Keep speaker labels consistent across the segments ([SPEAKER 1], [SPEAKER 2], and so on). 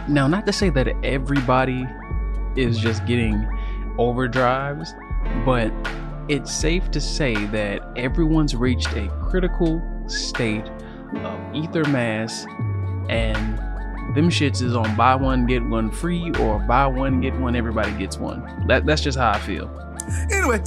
[SPEAKER 1] Now, not to say that everybody is just getting overdrives, but it's safe to say that everyone's reached a critical state of ether mass, and them shits is on buy one get one free, or buy one get one everybody gets one. That's just how I feel.
[SPEAKER 2] Anyway.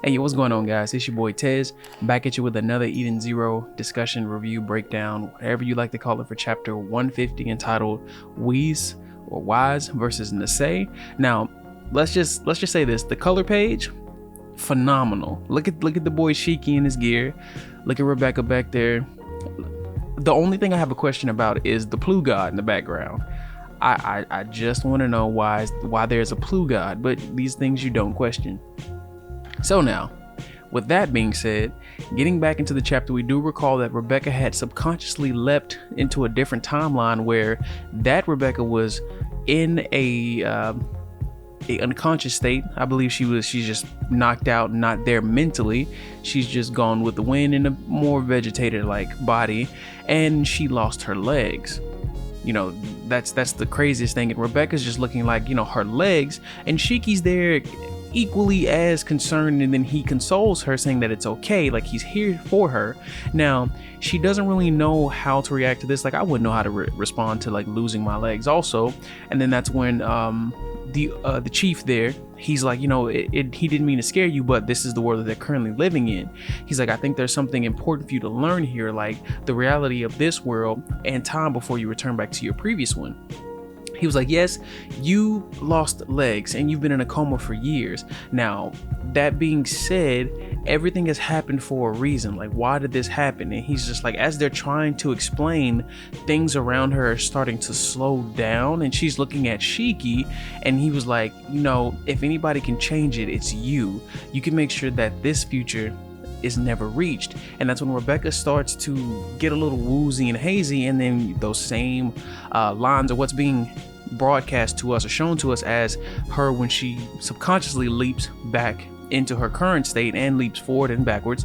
[SPEAKER 1] Hey, yo, what's going on, guys? It's your boy Tez, back at you with another EdensZero discussion, review, breakdown, whatever you like to call it, for chapter 150, entitled Weisz or Weisz versus Nasseh. Now, let's just say this: the color page, phenomenal. Look at the boy Shiki in his gear. Look at Rebecca back there. The only thing I have a question about is the Plu God in the background. I just want to know why there's a Plu God, but these things you don't question. So now, with that being said, getting back into the chapter, we do recall that Rebecca had subconsciously leapt into a different timeline where that Rebecca was in a unconscious state. I believe she's just knocked out, not there mentally. She's just gone with the wind in a more vegetated like body, and she lost her legs. You know, that's the craziest thing. And Rebecca's just looking like, you know, her legs, and Shiki's there equally as concerned, and then he consoles her saying that it's okay, like he's here for her. Now, she doesn't really know how to react to this. Like, I wouldn't know how to respond to like losing my legs also. And then that's when the chief there, he's like, you know, he didn't mean to scare you, but this is the world that they're currently living in. He's like, I think there's something important for you to learn here, like the reality of this world and time before you return back to your previous one. He was like, yes, you lost legs and you've been in a coma for years. Now, that being said, everything has happened for a reason. Like, why did this happen? And he's just like, as they're trying to explain, things around her are starting to slow down, and she's looking at Shiki, and he was like, you know, if anybody can change it, it's you. You can make sure that this future is never reached. And that's when Rebecca starts to get a little woozy and hazy, and then those same lines of what's being broadcast to us or shown to us as her when she subconsciously leaps back into her current state and leaps forward and backwards.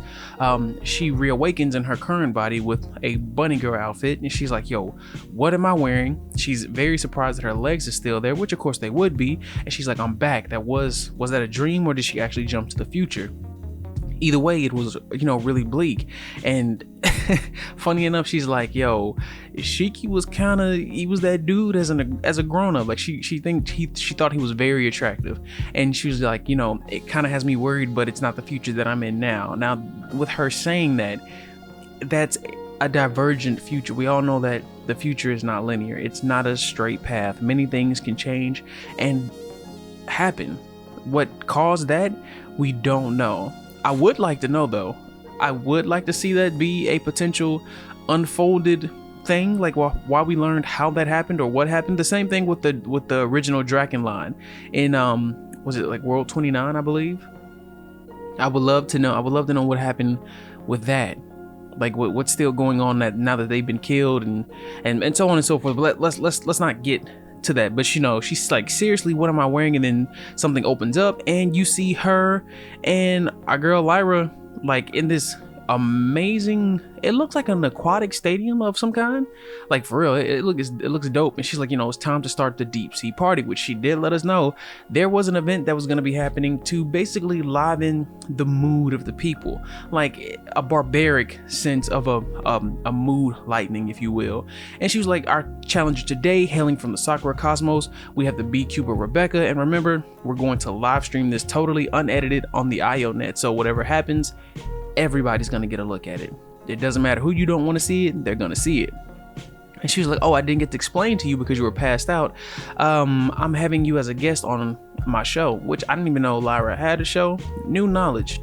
[SPEAKER 1] She reawakens in her current body with a bunny girl outfit, and she's like, yo, what am I wearing? She's very surprised that her legs are still there, which of course they would be, and she's like, I'm back. Was that a dream, or did she actually jump to the future? Either way, it was, you know, really bleak. And funny enough, she's like, yo, Shiki was he was that dude as a grown-up. Like, she thought he was very attractive. And she was like, you know, it kind of has me worried, but it's not the future that I'm in now. Now, with her saying that, that's a divergent future. We all know that the future is not linear. It's not a straight path. Many things can change and happen. What caused that, we don't know. I would like to know, though. I would like to see that be a potential unfolded thing, like why we learned how that happened or what happened. The same thing with the original Draken line in was it like World 29, I believe. I would love to know what happened with that. Like what's still going on that now that they've been killed and so on and so forth. But let's not get to that. But you know, she's like, seriously, what am I wearing? And then something opens up and you see her and our girl Lyra like in this amazing, it looks like an aquatic stadium of some kind, like for real. It looks dope. And she's like, you know, it's time to start the deep sea party, which she did let us know there was an event that was going to be happening to basically liven the mood of the people, like a barbaric sense of a mood lightening, if you will. And she was like, our challenger today, hailing from the Sakura Cosmos, we have the B-Cuber Rebecca, and remember, we're going to live stream this totally unedited on the IONet, so whatever happens, everybody's gonna get a look at it. It doesn't matter who you don't want to see it, they're gonna see it. And she was like, oh, I didn't get to explain to you because you were passed out. I'm having you as a guest on my show, which I didn't even know Lyra had a show. New knowledge.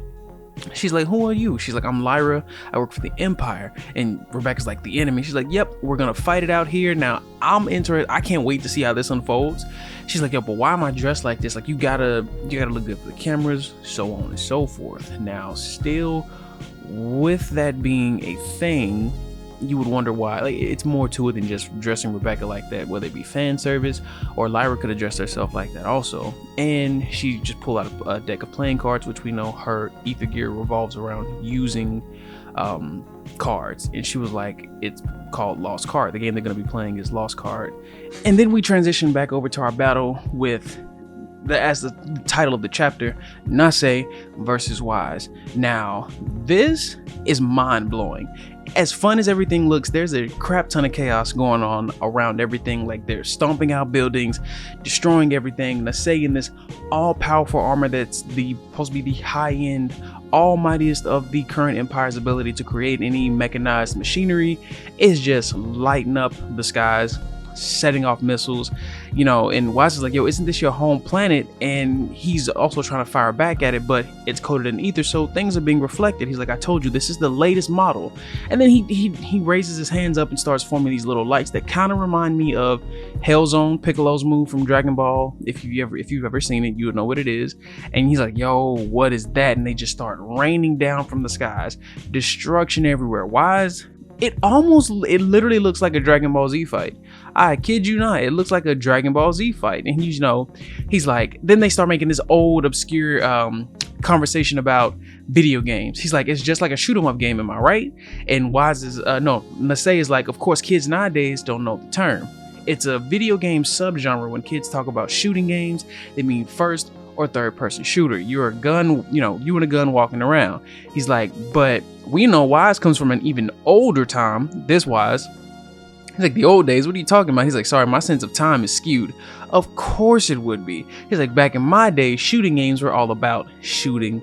[SPEAKER 1] She's like, who are you? She's like, I'm Lyra. I work for the Empire. And Rebecca's like, the enemy. She's like, yep, we're gonna fight it out here. Now I'm into it. I can't wait to see how this unfolds. She's like, yo, but why am I dressed like this? Like, you gotta look good for the cameras, so on and so forth. Now, still with that being a thing, you would wonder why. Like, it's more to it than just dressing Rebecca like that, whether it be fan service or Lyra could have dressed herself like that also. And she just pulled out a deck of playing cards, which we know her ether gear revolves around using cards. And she was like, it's called Lost Card. The game they're going to be playing is Lost Card. And then we transition back over to our battle with as the title of the chapter, Nasseh versus Weisz. Now, this is mind-blowing. As fun as everything looks, there's a crap ton of chaos going on around everything. Like, they're stomping out buildings, destroying everything. Nasseh in this all-powerful armor that's supposed to be the high-end, almightiest of the current Empire's ability to create any mechanized machinery is just lighting up the skies, setting off missiles, you know. And Weisz is like, yo, isn't this your home planet? And he's also trying to fire back at it, but it's coated in ether, so things are being reflected. He's like, I told you, this is the latest model. And then he raises his hands up and starts forming these little lights that kind of remind me of Hellzone, Piccolo's move from Dragon Ball. If you've ever seen it, you would know what it is. And he's like, yo, what is that? And they just start raining down from the skies, destruction everywhere. Weisz, it literally looks like a Dragon Ball Z fight. I kid you not, it looks like a Dragon Ball Z fight. And you know, he's like, then they start making this old obscure conversation about video games. He's like, it's just like a shoot 'em up game, am I right? And Weisz is Nasseh is like, of course kids nowadays don't know the term. It's a video game subgenre. When kids talk about shooting games, they mean first or third person shooter. You're a gun, you know, you and a gun walking around. He's like, but we know Weisz comes from an even older time. This Weisz, he's like, the old days, what are you talking about? He's like, sorry, my sense of time is skewed. Of course it would be. He's like, back in my day, shooting games were all about shooting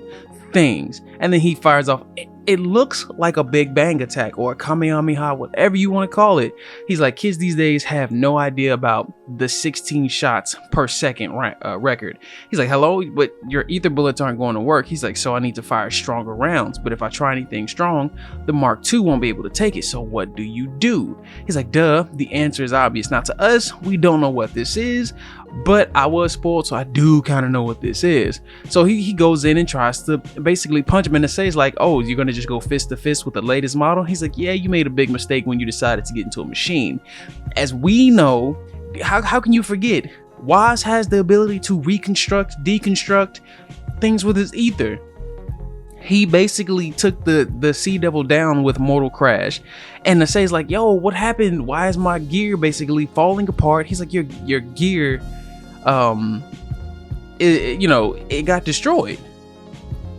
[SPEAKER 1] things. And then he fires off, it looks like a Big Bang attack or a Kamehameha, whatever you want to call it. He's like, kids these days have no idea about the 16 shots per second record. He's like, hello, but your ether bullets aren't going to work. He's like, so I need to fire stronger rounds. But if I try anything strong, the Mark II won't be able to take it. So what do you do? He's like, duh, the answer is obvious. Now to us, we don't know what this is, but I was spoiled, so I do kind of know what this is. So he goes in and tries to basically punch him, and says like, oh, you're gonna just go fist to fist with the latest model? He's like, yeah, you made a big mistake when you decided to get into a machine. As we know, how can you forget? Weisz has the ability to reconstruct, deconstruct things with his ether. He basically took the Sea Devil down with Mortal Crash. And Nasseh's like, yo, what happened? Why is my gear basically falling apart? He's like, your gear, it got destroyed.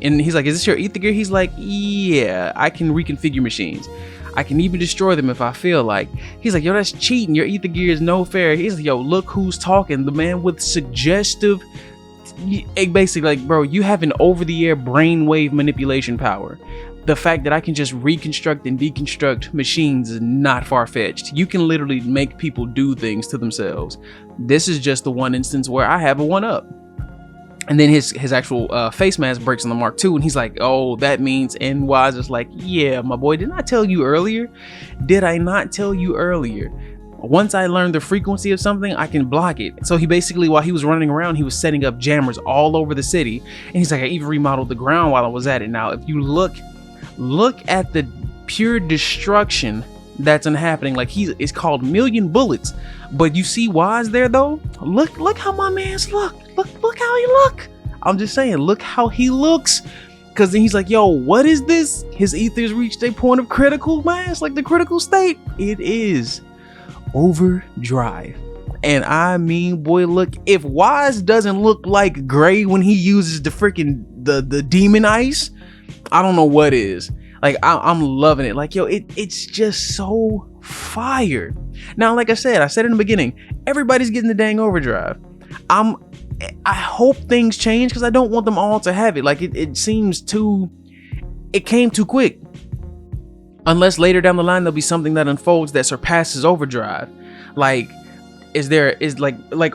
[SPEAKER 1] And he's like, is this your ether gear? He's like, yeah, I can reconfigure machines. I can even destroy them if I feel like. He's like, yo, that's cheating. Your ether gear is no fair. He's like, yo, look who's talking. The man with suggestive, basically like, bro, you have an over-the-air brainwave manipulation power. The fact that I can just reconstruct and deconstruct machines is not far-fetched. You can literally make people do things to themselves. This is just the one instance where I have a one-up. And then his actual face mask breaks on the Mark II, and he's like, oh, that means, and Weisz is like, yeah, my boy, didn't I tell you earlier? Did I not tell you earlier? Once I learned the frequency of something, I can block it. So he basically, while he was running around, he was setting up jammers all over the city. And he's like, I even remodeled the ground while I was at it. Now, if you look at the pure destruction that's happening, like it's called Million Bullets. But you see Weisz there though? Look how my man's look how he look. I'm just saying, look how he looks. Cause then he's like, yo, what is this? His ether's reached a point of critical mass, like the critical state. It is Overdrive. And I mean, boy, look, if Weisz doesn't look like Gray when he uses the freaking the demon ice, I don't know what is. Like, I'm loving it. Like, yo, it's just so fire. Now, like I said in the beginning, everybody's getting the dang Overdrive. I hope things change because I don't want them all to have it. Like, it seems it came too quick. Unless later down the line there'll be something that unfolds that surpasses Overdrive. Like, is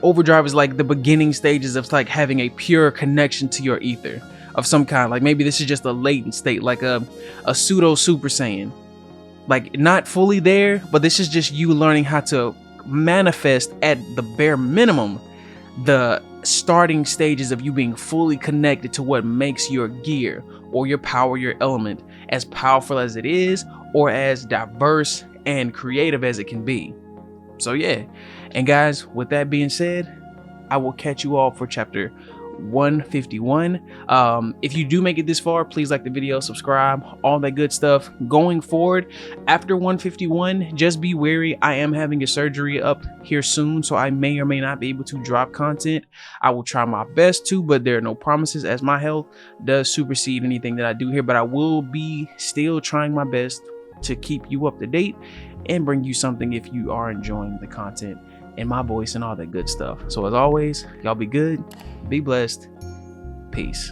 [SPEAKER 1] Overdrive is like the beginning stages of like having a pure connection to your ether of some kind. Like maybe this is just a latent state, like a pseudo Super Saiyan. Like not fully there, but this is just you learning how to manifest at the bare minimum the starting stages of you being fully connected to what makes your gear or your power, your element, as powerful as it is or as diverse and creative as it can be. So yeah, and guys, with that being said, I will catch you all for chapter 151. If you do make it this far, please like the video, subscribe, all that good stuff. Going forward after 151, just be wary. I am having a surgery up here soon, so I may or may not be able to drop content. I will try my best to, but there are no promises, as my health does supersede anything that I do here. But I will be still trying my best to keep you up to date and bring you something if you are enjoying the content and my voice and all that good stuff. So as always, y'all be good, be blessed, peace.